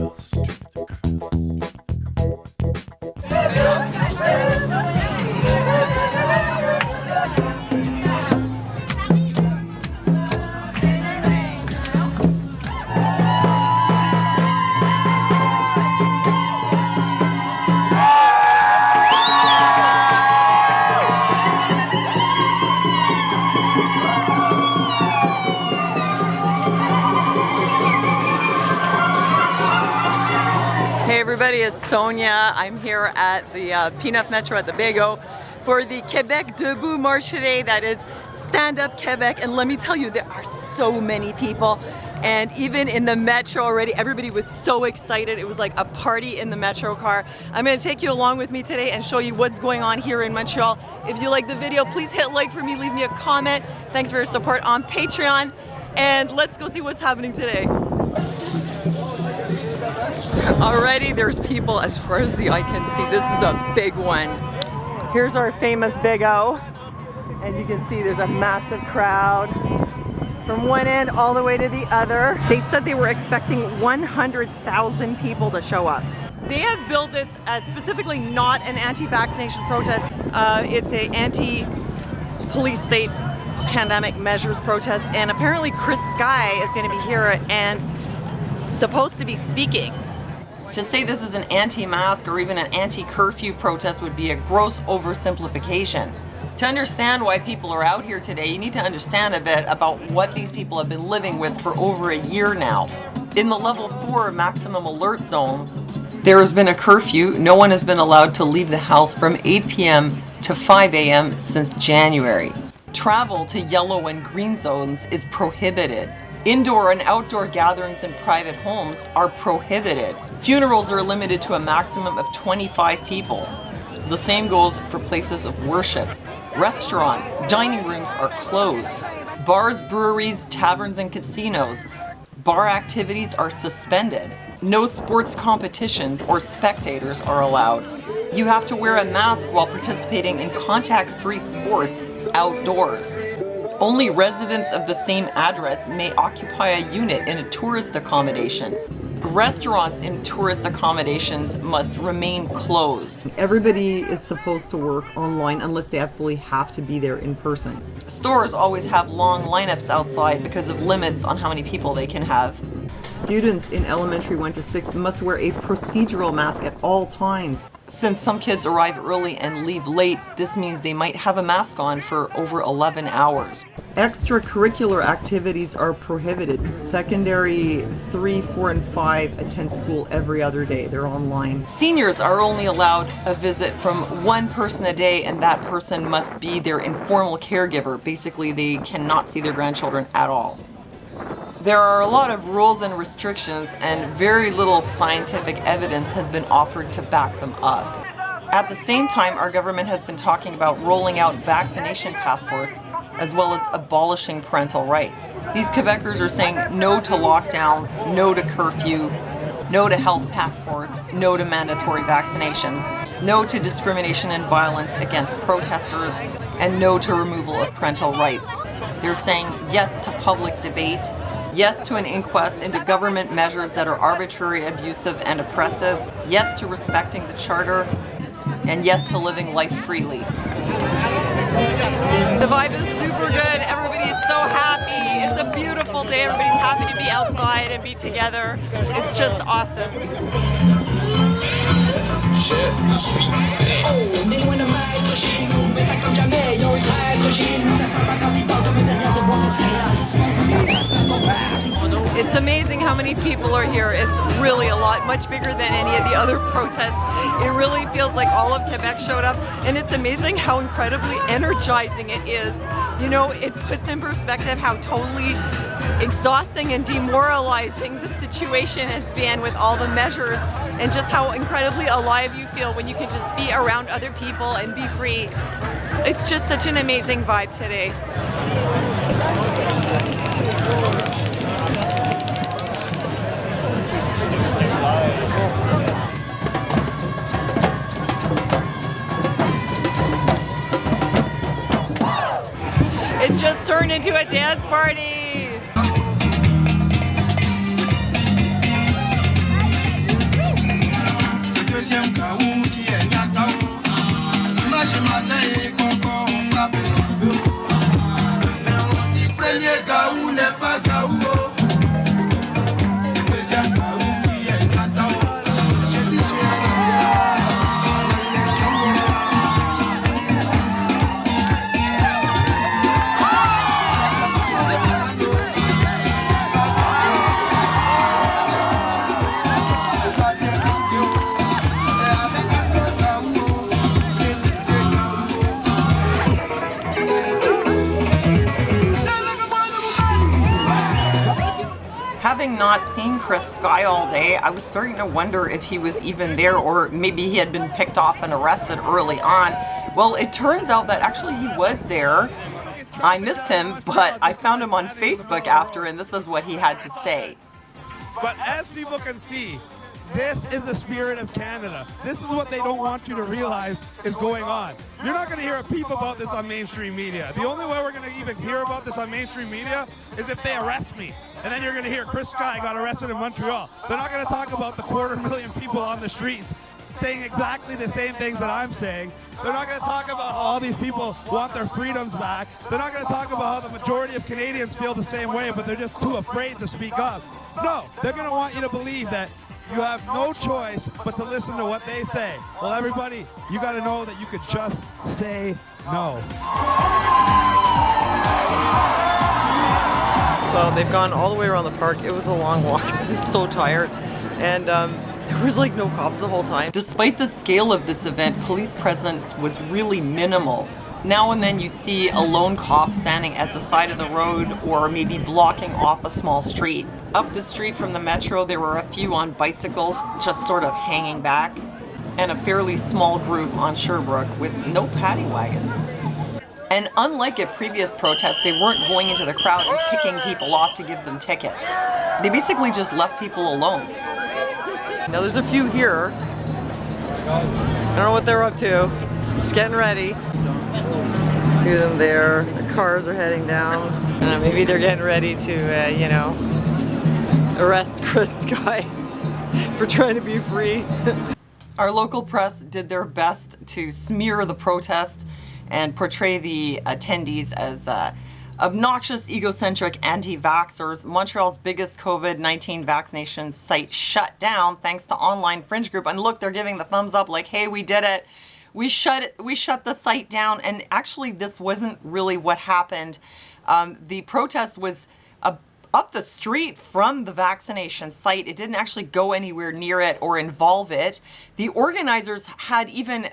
girls. Hey everybody, it's Sonia. I'm here at the P9 Metro at the Big O for the Quebec Debout March today. That is Stand Up Quebec, and let me tell you, there are so many people, and even in the Metro already, everybody was so excited. It was like a party in the Metro car. I'm going to take you along with me today and show you what's going on here in Montreal. If you like the video, please hit like for me, leave me a comment. Thanks for your support on Patreon, and let's go see what's happening today. Already there's people as far as the eye can see. This is a big one. Here's our famous Big O. As you can see, there's a massive crowd from one end all the way to the other. They said they were expecting 100,000 people to show up. They have built this as specifically not an anti-vaccination protest. It's an anti-police state pandemic measures protest, and apparently Skye is going to be here and supposed to be speaking. To say this is an anti-mask or even an anti-curfew protest would be a gross oversimplification. To understand why people are out here today, you need to understand a bit about what these people have been living with for over a year now. In the level 4 maximum alert zones, there has been a curfew. No one has been allowed to leave the house from 8 p.m. to 5 a.m. since January. Travel to yellow and green zones is prohibited. Indoor and outdoor gatherings in private homes are prohibited. Funerals are limited to a maximum of 25 people. The same goes for places of worship. Restaurants, dining rooms are closed. Bars, breweries, taverns, and casinos. Bar activities are suspended. No sports competitions or spectators are allowed. You have to wear a mask while participating in contact-free sports outdoors. Only residents of the same address may occupy a unit in a tourist accommodation. Restaurants in tourist accommodations must remain closed. Everybody is supposed to work online unless they absolutely have to be there in person. Stores always have long lineups outside because of limits on how many people they can have. Students in elementary 1 to 6 must wear a procedural mask at all times. Since some kids arrive early and leave late, this means they might have a mask on for over 11 hours. Extracurricular activities are prohibited. Secondary 3, 4, and 5 attend school every other day. They're online. Seniors are only allowed a visit from one person a day, and that person must be their informal caregiver. Basically, they cannot see their grandchildren at all. There are a lot of rules and restrictions, and very little scientific evidence has been offered to back them up. At the same time, our government has been talking about rolling out vaccination passports as well as abolishing parental rights. These Quebecers are saying no to lockdowns, no to curfew, no to health passports, no to mandatory vaccinations, no to discrimination and violence against protesters, and no to removal of parental rights. They're saying yes to public debate, yes to an inquest into government measures that are arbitrary, abusive, and oppressive, yes to respecting the Charter, and yes to living life freely. The vibe is super good. Everybody is so happy. It's a beautiful day. Everybody's happy to be outside and be together. It's just awesome. It's amazing how many people are here. It's really a lot, much bigger than any of the other protests. It really feels like all of Quebec showed up, and it's amazing how incredibly energizing it is. You know, it puts in perspective how totally exhausting and demoralizing the situation has been with all the measures, and just how incredibly alive you feel when you can just be around other people and be free. It's just such an amazing vibe today. It just turned into a dance party. not seen Skye all day. I was starting to wonder if he was even there, or maybe he had been picked off and arrested early on. Well, it turns out that actually he was there. I missed him, but I found him on Facebook after, and this is what he had to say. But as people can see, this is the spirit of Canada. This is what they don't want you to realize is going on. You're not going to hear a peep about this on mainstream media. The only way we're going to even hear about this on mainstream media is if they arrest me. And then you're going to hear Skye got arrested in Montreal. They're not going to talk about the 250,000 people on the streets saying exactly the same things that I'm saying. They're not going to talk about how all these people want their freedoms back. They're not going to talk about how the majority of Canadians feel the same way, but they're just too afraid to speak up. No, they're going to want you to believe that you have no choice but to listen to what they say. Well, everybody, you got to know that you could just say no. So they've gone all the way around the park. It was a long walk. I'm so tired. And there was like no cops the whole time. Despite the scale of this event, police presence was really minimal. Now and then you'd see a lone cop standing at the side of the road or maybe blocking off a small street. Up the street from the metro, there were a few on bicycles just sort of hanging back, and a fairly small group on Sherbrooke with no paddy wagons. And unlike at previous protests, they weren't going into the crowd and picking people off to give them tickets. They basically just left people alone. Now there's a few here. I don't know what they're up to. Just getting ready. Hear them there. The cars are heading down. Maybe they're getting ready to, you know, arrest Skye for trying to be free. Our local press did their best to smear the protest and portray the attendees as obnoxious, egocentric anti-vaxxers. Montreal's biggest COVID-19 vaccination site shut down thanks to online fringe group. And look, they're giving the thumbs up like, hey, we did it. We shut the site down. And actually, this wasn't really what happened. The protest was up the street from the vaccination site. It didn't actually go anywhere near it or involve it. The organizers had even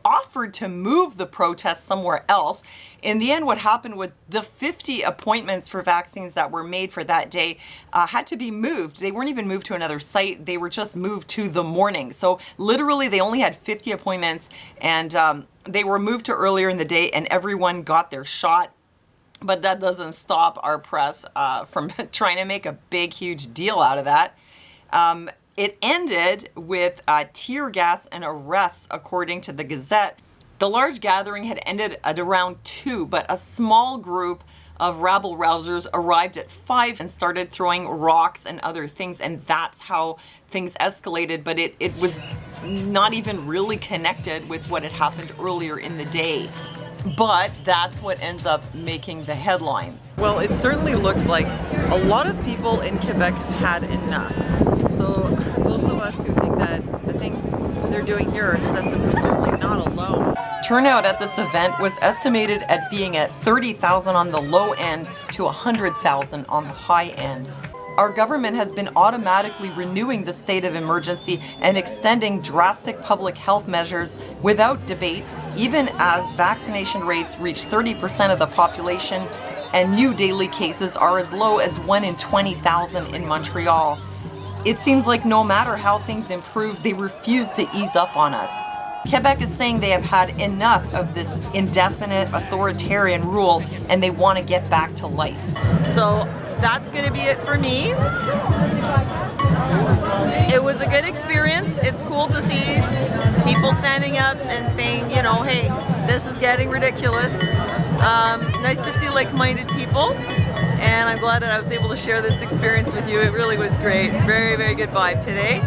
offered to move the protest somewhere else. In the end, what happened was the 50 appointments for vaccines that were made for that day had to be moved. They weren't even moved to another site. They were just moved to the morning. So literally they only had 50 appointments, and they were moved to earlier in the day, and everyone got their shot. But that doesn't stop our press from trying to make a big, huge deal out of that. It ended with tear gas and arrests, according to the Gazette. The large gathering had ended at around 2, but a small group of rabble-rousers arrived at 5 and started throwing rocks and other things, and that's how things escalated. But it was not even really connected with what had happened earlier in the day. But that's what ends up making the headlines. Well, it certainly looks like a lot of people in Quebec have had enough. So those of us who think that the things they're doing here are excessive are certainly not alone. Turnout at this event was estimated at being at 30,000 on the low end to 100,000 on the high end. Our government has been automatically renewing the state of emergency and extending drastic public health measures without debate, even as vaccination rates reach 30% of the population and new daily cases are as low as 1 in 20,000 in Montreal. It seems like no matter how things improve, they refuse to ease up on us. Quebec is saying they have had enough of this indefinite authoritarian rule and they want to get back to life. So that's going to be it for me. It was a good experience. It's cool to see people standing up and saying, you know, hey, this is getting ridiculous. Nice to see like-minded people. And I'm glad that I was able to share this experience with you. It really was great. Very, very good vibe today.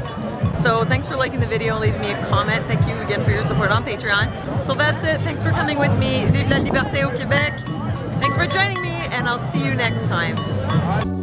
So thanks for liking the video and leaving me a comment. Thank you again for your support on Patreon. So that's it. Thanks for coming with me. Vive la liberté au Québec. Thanks for joining me, and I'll see you next time.